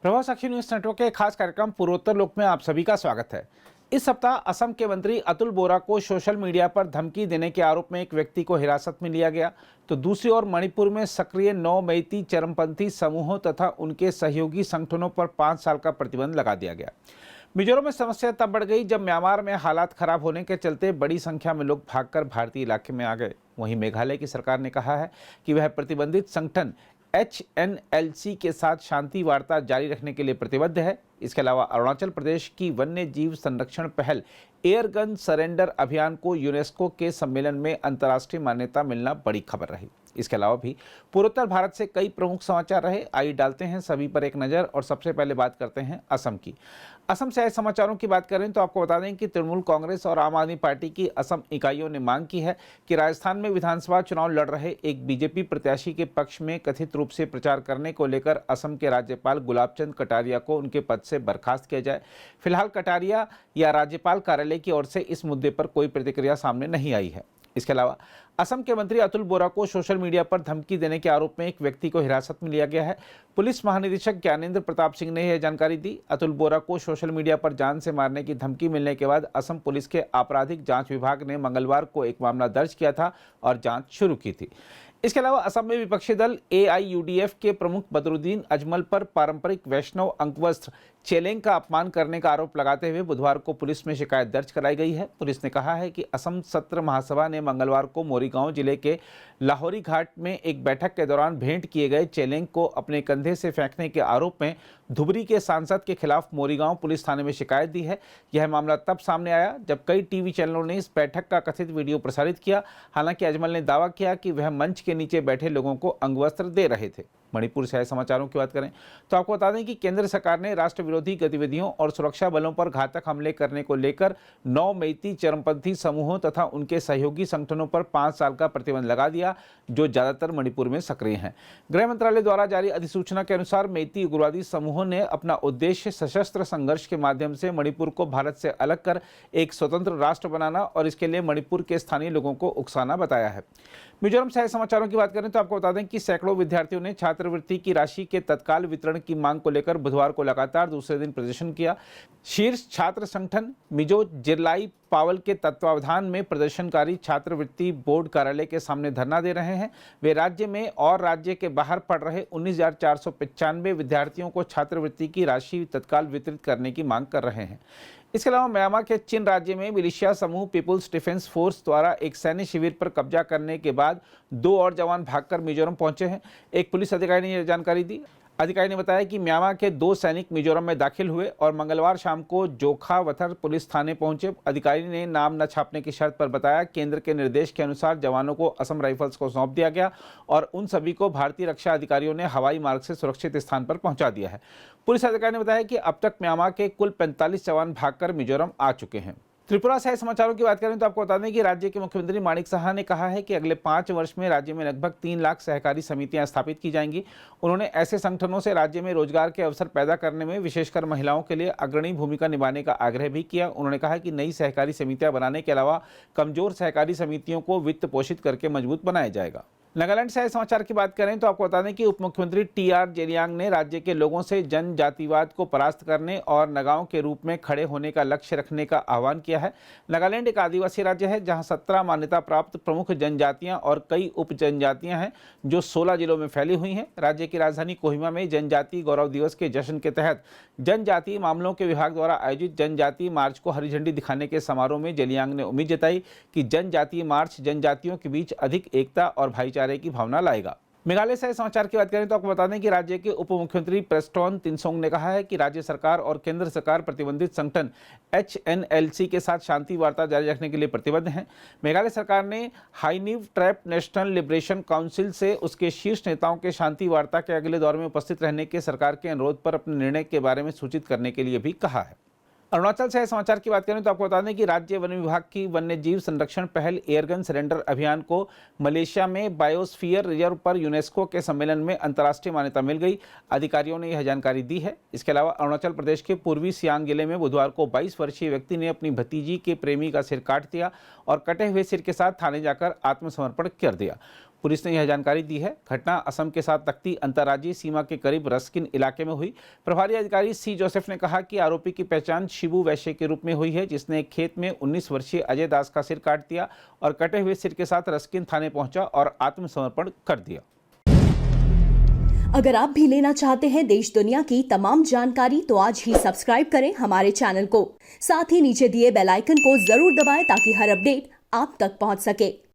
प्रभाव साक्षी news network के खास कार्यक्रम पूर्वोत्तर लोक में आप सभी का स्वागत है। इस सप्ताह असम के मंत्री अतुल बोरा को सोशल मीडिया पर धमकी देने के आरोप में एक व्यक्ति को हिरासत में लिया गया, तो दूसरी ओर मणिपुर में सक्रिय 9 मैती चरमपंथी समूहों तथा उनके सहयोगी संगठनों पर 5 साल का प्रतिबंध लगा दिया गया। मिजोरम में समस्या तब बढ़ गई जब म्यांमार में हालात खराब होने के चलते बड़ी संख्या में लोग भागकर भारतीय इलाके में आ गए। वहीं मेघालय की सरकार ने कहा है कि वह प्रतिबंधित संगठन HNLC के साथ शांति वार्ता जारी रखने के लिए प्रतिबद्ध है। इसके अलावा अरुणाचल प्रदेश की वन्य जीव संरक्षण पहल एयरगन सरेंडर अभियान को यूनेस्को के सम्मेलन में अंतर्राष्ट्रीय मान्यता मिलना बड़ी खबर रही। इसके अलावा भी पूर्वोत्तर भारत से कई प्रमुख समाचार रहे। आइए डालते हैं सभी पर एक नज़र और सबसे पहले बात करते हैं असम की। असम से आए समाचारों की बात करें तो आपको बता दें कि तृणमूल कांग्रेस और आम आदमी पार्टी की असम इकाइयों ने मांग की है कि राजस्थान में विधानसभा चुनाव लड़ रहे एक बीजेपी प्रत्याशी के पक्ष में कथित रूप से प्रचार करने को लेकर असम के राज्यपाल गुलाबचंद कटारिया को उनके पद से बर्खास्त किया जाए। फिलहाल कटारिया या राज्यपाल कार्यालय की ओर से इस मुद्दे पर कोई प्रतिक्रिया सामने नहीं आई है। इसके अलावा असम के मंत्री अतुल बोरा को सोशल मीडिया पर धमकी देने के आरोप में एक व्यक्ति को हिरासत में लिया गया है। पुलिस महानिदेशक ज्ञानेंद्र प्रताप सिंह ने यह जानकारी दी। अतुल बोरा को सोशल मीडिया पर जान से मारने की धमकी मिलने के बाद असम पुलिस के आपराधिक जांच विभाग ने मंगलवार को एक मामला दर्ज किया था और जांच शुरू की थी। इसके अलावा असम में विपक्षी दल AIUDF के प्रमुख बदरुद्दीन अजमल पर पारंपरिक वैष्णव अंगवस्त्र चेलेंग का अपमान करने का आरोप लगाते हुए बुधवार को पुलिस में शिकायत दर्ज कराई गई है। पुलिस ने कहा है कि असम सत्र महासभा ने मंगलवार को मोरीगांव जिले के लाहौरी घाट में एक बैठक के दौरान भेंट किए गए चेलेंग को अपने कंधे से फेंकने के आरोप में धुबरी के सांसद के खिलाफ मोरीगांव पुलिस थाने में शिकायत दी है। यह मामला तब सामने आया जब कई टीवी चैनलों ने इस बैठक का कथित वीडियो प्रसारित किया। हालांकि अजमल ने दावा किया कि वह मंच के नीचे बैठे लोगों को अंगवस्त्र दे रहे थे। मणिपुर से आए समाचारों की बात करें तो आपको बता दें कि केंद्र सरकार ने राष्ट्र विरोधी गतिविधियों और सुरक्षा बलों पर घातक हमले करने को लेकर 9 मैती चरमपंथी समूहों तथा उनके सहयोगी संगठनों पर 5 साल का प्रतिबंध लगा दिया, जो ज्यादातर मणिपुर में सक्रिय हैं। गृह मंत्रालय द्वारा जारी अधिसूचना के अनुसार मैती उग्रवादी समूहों ने अपना उद्देश्य सशस्त्र संघर्ष के माध्यम से मणिपुर को भारत से अलग कर एक स्वतंत्र राष्ट्र बनाना और इसके लिए मणिपुर के स्थानीय लोगों को उकसाना बताया है। मिजोरम से आए समाचारों की बात करें तो आपको बता दें कि सैकड़ों विद्यार्थियों ने छात्रवृत्ति की राशि के तत्काल वितरण की मांग को लेकर बुधवार को लगातार दूसरे दिन प्रदर्शन किया। शीर्ष छात्र संगठन मिजो जिरलाई पावल के तत्वावधान में प्रदर्शनकारी छात्रवृत्ति बोर्ड कार्यालय के सामने धरना दे रहे हैं। वे राज्य में और राज्य के बाहर पढ़ रहे 19,495 विद्यार्थियों को छात्रवृत्ति की राशि तत्काल वितरित करने की मांग कर रहे हैं। इसके अलावा म्यांमार के चिन राज्य में मिलिशिया समूह पीपुल्स डिफेंस फोर्स द्वारा एक सैन्य शिविर पर कब्जा करने के बाद 2 और जवान भागकर मिजोरम पहुंचे हैं। एक पुलिस अधिकारी ने यह जानकारी दी। अधिकारी ने बताया कि म्यांमार के 2 सैनिक मिजोरम में दाखिल हुए और मंगलवार शाम को जोखावथर पुलिस थाने पहुंचे। अधिकारी ने नाम न छापने की शर्त पर बताया केंद्र के निर्देश के अनुसार जवानों को असम राइफल्स को सौंप दिया गया और उन सभी को भारतीय रक्षा अधिकारियों ने हवाई मार्ग से सुरक्षित स्थान पर पहुंचा दिया है। पुलिस अधिकारी ने बताया कि अब तक म्यांमार के कुल 45 जवान भागकर मिजोरम आ चुके हैं। त्रिपुरा से समाचारों की बात करें तो आपको बता दें कि राज्य के मुख्यमंत्री माणिक साहा ने कहा है कि अगले 5 वर्ष में राज्य में लगभग 3 लाख सहकारी समितियां स्थापित की जाएंगी। उन्होंने ऐसे संगठनों से राज्य में रोजगार के अवसर पैदा करने में विशेषकर महिलाओं के लिए अग्रणी भूमिका निभाने का आग्रह भी किया। उन्होंने कहा कि नई सहकारी समितियां बनाने के अलावा कमजोर सहकारी समितियों को वित्त पोषित करके मजबूत बनाया जाएगा। नागालैंड से आए समाचार की बात करें तो आपको बता दें कि उप मुख्यमंत्री TR जेरियांग ने राज्य के लोगों से जनजातिवाद को परास्त करने और नगाओं के रूप में खड़े होने का लक्ष्य रखने का आह्वान किया है। नागालैंड एक आदिवासी राज्य है जहां 17 मान्यता प्राप्त प्रमुख जनजातियां और कई उप जनजातियां हैं जो 16 जिलों में फैली हुई हैं। राज्य की राजधानी कोहिमा में जनजातीय गौरव दिवस के जश्न के तहत जनजातीय मामलों के विभाग द्वारा आयोजित जनजातीय मार्च को हरी झंडी दिखाने के समारोह में जेरियांग ने उम्मीद जताई कि जनजातीय मार्च जनजातियों के बीच अधिक एकता और भाईचारे की भावना लाएगा। मेघालय से समाचार की बात करें तो आपको बता दें कि राज्य के उप मुख्यमंत्री प्रेस्टोन तिनसोंग ने कहा है कि राज्य सरकार और केंद्र सरकार प्रतिबंधित संगठन HNLC के साथ शांति वार्ता जारी रखने के लिए प्रतिबद्ध हैं। मेघालय सरकार ने हाईनीव ट्रैप नेशनल लिबरेशन काउंसिल से उसके शीर्ष नेताओं के शांति वार्ता के अगले दौर में उपस्थित रहने के सरकार के अनुरोध पर अपने निर्णय के बारे में सूचित करने के लिए भी कहा है। अरुणाचल से समाचार की बात करें तो आपको बता दें कि राज्य वन विभाग की वन्य जीव संरक्षण पहल एयरगन सरेंडर अभियान को मलेशिया में बायोस्फीयर रिजर्व पर यूनेस्को के सम्मेलन में अंतर्राष्ट्रीय मान्यता मिल गई। अधिकारियों ने यह जानकारी दी है। इसके अलावा अरुणाचल प्रदेश के पूर्वी सियांग जिले में बुधवार को 22 वर्षीय व्यक्ति ने अपनी भतीजी के प्रेमी का सिर काट दिया और कटे हुए सिर के साथ थाने जाकर आत्मसमर्पण कर दिया। पुलिस ने यह जानकारी दी है। घटना असम के साथ लगती अंतर्राज्यीय सीमा के करीब रस्किन इलाके में हुई। प्रभारी अधिकारी सी जोसेफ ने कहा कि आरोपी की पहचान शिबू वैश्य के रूप में हुई है, जिसने एक खेत में 19 वर्षीय अजय दास का सिर काट दिया और कटे हुए सिर के साथ रस्किन थाने पहुंचा और आत्मसमर्पण कर दिया। अगर आप भी लेना चाहते हैं देश दुनिया की तमाम जानकारी तो आज ही सब्सक्राइब करें हमारे चैनल को। साथ ही नीचे दिए बेल आइकन को जरूर दबाएं ताकि हर अपडेट आप तक पहुंच सके।